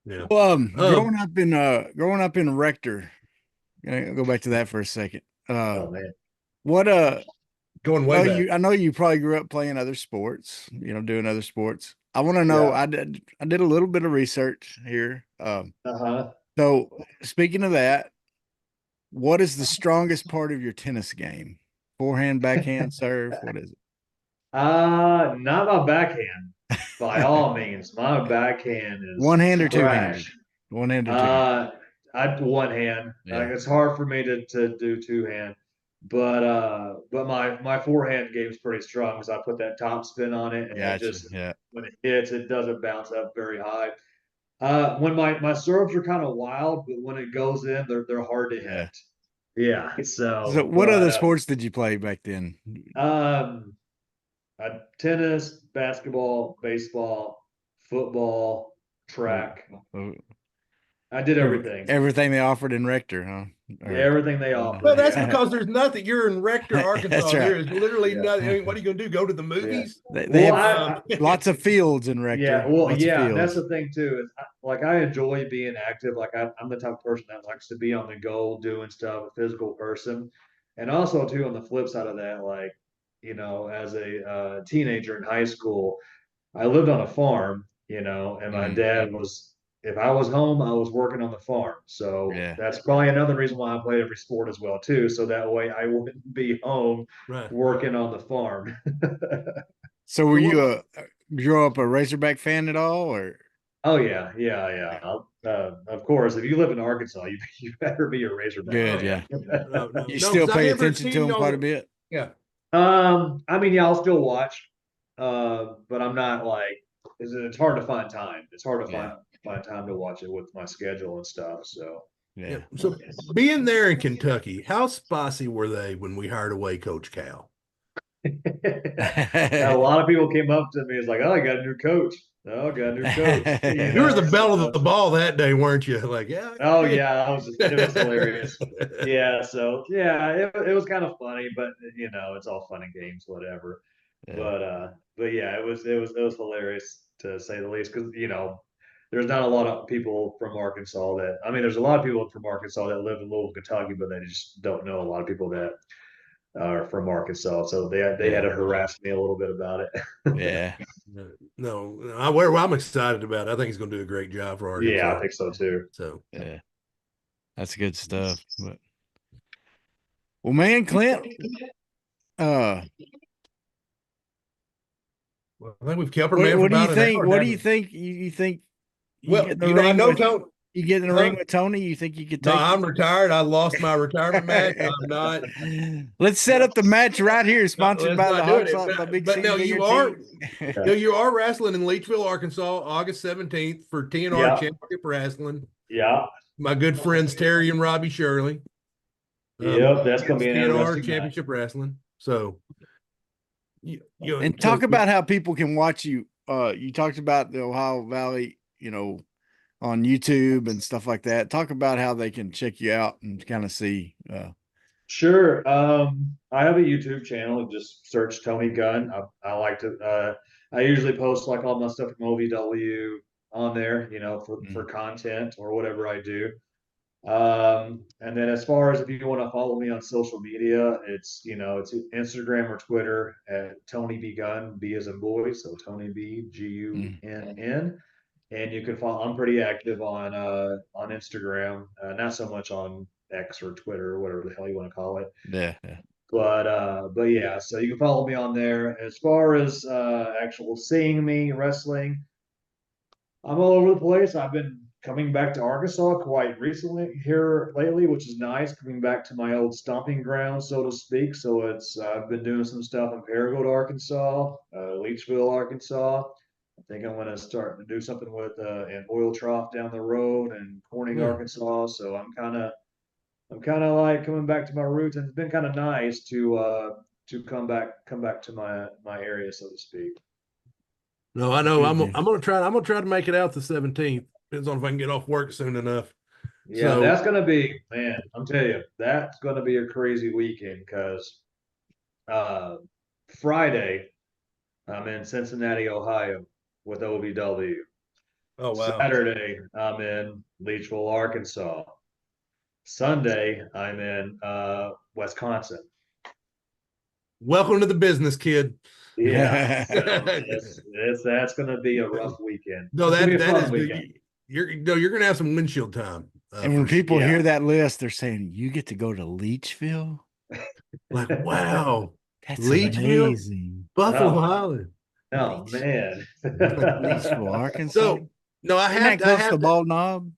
Yeah. Well, Um, growing up in Rector, gonna go back to that for a second. Oh man, What Going way well, back. I know you probably grew up playing other sports, doing other sports. I want to know. yeah, I did a little bit of research here. uh-huh. So speaking of that, what is the strongest part of your tennis game? Forehand, backhand, serve. What is Not my backhand, by it? all means. My backhand One is hand or two handed? trash. One hand or two handed? Uh, I one hand. Yeah, It's hard for me to do two hand, but my forehand game's pretty strong because I put that top spin on it, and it gotcha. just Yeah, when it hits, it doesn't bounce up very high. When my serves are kind of wild, but when it goes in, they're hard to yeah. hit. Yeah. So, So, what other sports did you play back then? um, tennis, basketball, baseball, football, track. Uh, I did everything. Everything they offered in Rector, huh? Yeah, Or everything they Well, offered. that's Yeah. because there's nothing. You're in Rector, That's Arkansas. right. There is literally Yeah. nothing. I mean, what are you going to do? Go to the Yeah. movies? They Well, have lots of fields in yeah, Rector. well, Lots of yeah, and that's fields. the thing too. Is like I enjoy being active. Like I'm the type of person that likes to be on the go, doing stuff, a physical person, and also too on the flip side of that, like as a teenager in high school, I lived on a farm, and my Mm, dad was, if I was home, I was working on the farm. So yeah. that's probably another reason why I played every sport as well too. So that way I wouldn't be home Right. working on the farm. So were So you what? grew up a Razorback fan at all, or? Oh yeah, yeah, yeah. Of course, if you live in Arkansas, you better be a Razorback Good, Oh, yeah. fan. You no, still because I pay never attention to seen them quite a y'all. bit. Yeah. I mean, yeah, I'll still watch, but I'm not like it's hard to find time. It's hard to Yeah, find time to watch it with my schedule and stuff. So. Yeah. yeah. So being there in Kentucky, how spicy were they when we hired away Coach Cal? Yeah, a lot of people came up to me. It's like, oh, I got a new coach. Oh, got a new coach. You were the belle of the ball that day, weren't you? Like, yeah. Oh yeah, it was hilarious. Yeah, so yeah, it was kind of funny, but it's all fun and games, whatever. Yeah. But yeah, it was hilarious to say the least, because there's not a lot of people from Arkansas that I mean, there's a lot of people from Arkansas that live in Louisville, Kentucky, but they just don't know a lot of people that are from Arkansas. So they had to harass me a little bit about it. Yeah. No, I'm excited about it. I think he's going to do a great job for Arkansas. Yeah, I think so too. So Yeah. That's good stuff. But well, man, Clint, well, I think we've kept our what, man for what do you about an think? hour, What do haven't you we? think? You think you Well, get in the ring I know with Tony. you get in the Huh? ring with Tony? You think you could No, take I'm retired. I lost my retirement match. I'm not. Let's set up the match right here, sponsored Let's by the not doing Hawg it. Slop, the Big But C no, Bigger you are. team. No, you are wrestling in Leechville, Arkansas, August 17th for TNR Yeah. Championship Wrestling. Yeah. My good friends Terry and Robbie Shirley. Yep, that's gonna be an TNR interesting Championship Wrestling. So, And talk about how people can watch you. You talked about the Ohio Valley, on YouTube and stuff like that. Talk about how they can check you out and kind of see. Sure. I have a YouTube channel. Just search Tony Gunn. I like to. I usually post like all my stuff from OVW on there, for content or whatever I do. And then as far as if you want to follow me on social media, it's Instagram or Twitter at Tony B Gunn, B as in boy, so Tony B Gunn. And you can follow. I'm pretty active on Instagram, not so much on X or Twitter or whatever the hell you want to call it. Yeah. But yeah, so you can follow me on there. As far as actual seeing me wrestling, I'm all over the place. I've been coming back to Arkansas quite recently here lately, which is nice. Coming back to my old stomping ground, so to speak. So I've been doing some stuff in Paragould, Arkansas, Leechville, Arkansas. I think I'm going to start to do something with an oil trough down the road in Corning, Arkansas. So I'm kind of like coming back to my roots, and it's been kind of nice to come back to my area, so to speak. No, I know. I'm gonna try. I'm gonna try to make it out the 17th. Depends on if I can get off work soon enough. Yeah, that's gonna be, man. I'm telling you, that's gonna be a crazy weekend because Friday I'm in Cincinnati, Ohio with OVW. Oh wow! Saturday I'm in Leechville, Arkansas. Sunday I'm in Wisconsin. Welcome to the business, kid. Yeah, so that's gonna be a rough weekend. No, It's gonna be a that fun is weekend. you're gonna have some windshield time. And when people sure. hear that list, they're saying, "You get to go to Leechville? Like, wow, That's Leechville, amazing." Buffalo Oh. Island. Oh man. Leechville, Arkansas. So no, I Isn't have that close to Bald Knob?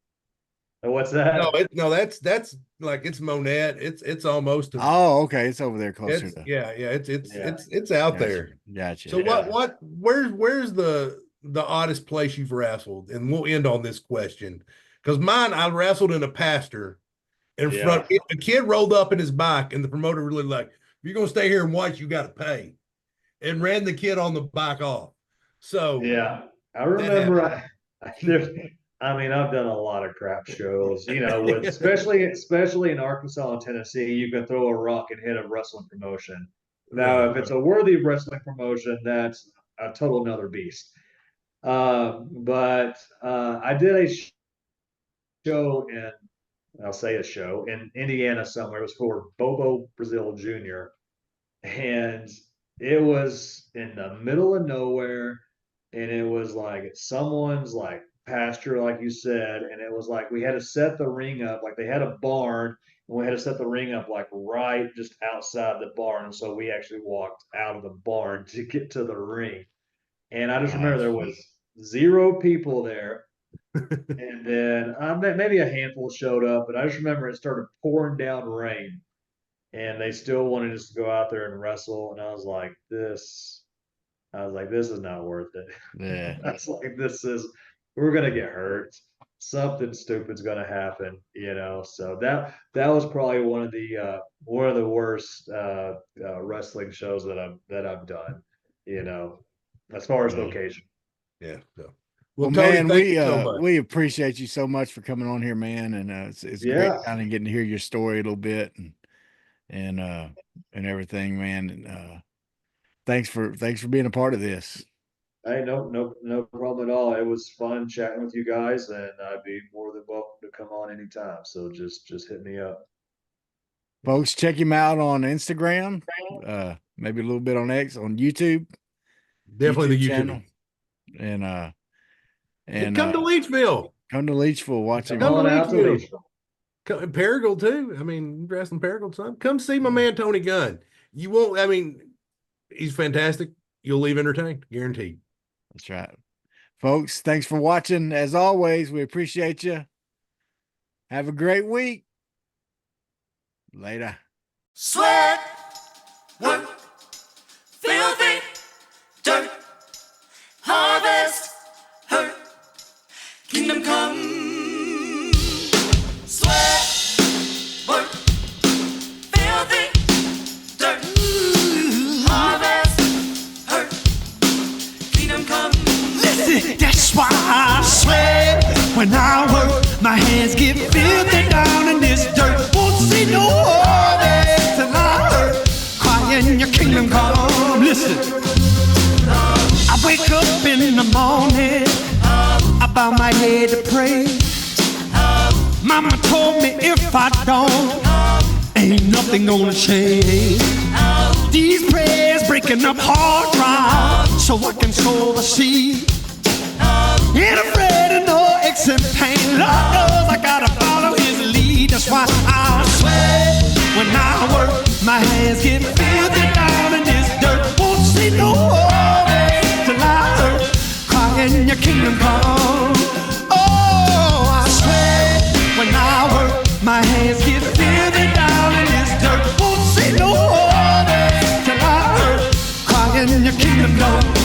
What's that? no, that's like it's Monette. It's almost Oh, okay. It's over there closer it's to. yeah, it's Yeah. it's out Gotcha. there. Gotcha. So where's the oddest place you've wrestled? And we'll end on this question. Because mine, I wrestled in a pasture in front. A kid rolled up in his bike, and the promoter really like, if you're gonna stay here and watch, you gotta pay. And ran the kid on the bike off. So Yeah. I remember I've done a lot of crap shows, with especially in Arkansas and Tennessee, you can throw a rock and hit a wrestling promotion. Now, Right. if it's a worthy wrestling promotion, that's a total another beast. But I did a show I'll say a show in Indiana somewhere. It was for Bobo Brazil Jr. And it was in the middle of nowhere. And it was like someone's like pasture, like you said. And it was like we had to set the ring up, like they had a barn, and we had to set the ring up like right just outside the barn. And so we actually walked out of the barn to get to the ring. And I just remember there was 0 people there. And then maybe a handful showed up, but I just remember it started pouring down rain, and they still wanted us to go out there and wrestle. And I was like, this is not worth it. Yeah. I was like, we're gonna get hurt. Something stupid's gonna happen, So that was probably one of the worst wrestling shows that I've done, as far as location. Yeah. So. Well, Tony, man, thank you so much. we appreciate you so much for coming on here, man. And it's great Yeah. kind of getting to hear your story a little bit and everything, man. And thanks for being a part of this. Hey, no problem at all. It was fun chatting with you guys, and I'd be more than welcome to come on anytime. So just hit me up. Folks, check him out on Instagram, maybe a little bit on X, on YouTube. Definitely the YouTube channel. And and come to Leachville. Come to Leachville, watch him. Come to out to Leachville. Paragould too. I mean, wrestling Paragould, son. Come see my man Tony Gunn. You won't. I mean, he's fantastic. You'll leave entertained, guaranteed. That's right, folks. Thanks for watching. As always, we appreciate you. Have a great week. Later. Sweat, work, filthy, dirt, harvest, hurt, kingdom come. Sweat, work, filthy, dirt, harvest, hurt, kingdom come. Listen, that's why I sweat when I work. My hands get filthy down in this dirt. Won't see no harvest till I hurt. Crying your kingdom come. Listen, I wake up in the morning, I bow my head to pray. Mama told me if I don't, ain't nothing gonna change. These prayers breaking up hard ground so I can sow the seed. Ain't afraid of no aches and pain. Lord knows I gotta follow his lead. That's why I sweat when I work. My hands get filthy down in this dirt. Won't see no harvest till I hurt. Crying your kingdom come. Oh, I sweat when I work. My hands get filthy down in this dirt. Won't see no harvest till I hurt. Crying your kingdom come.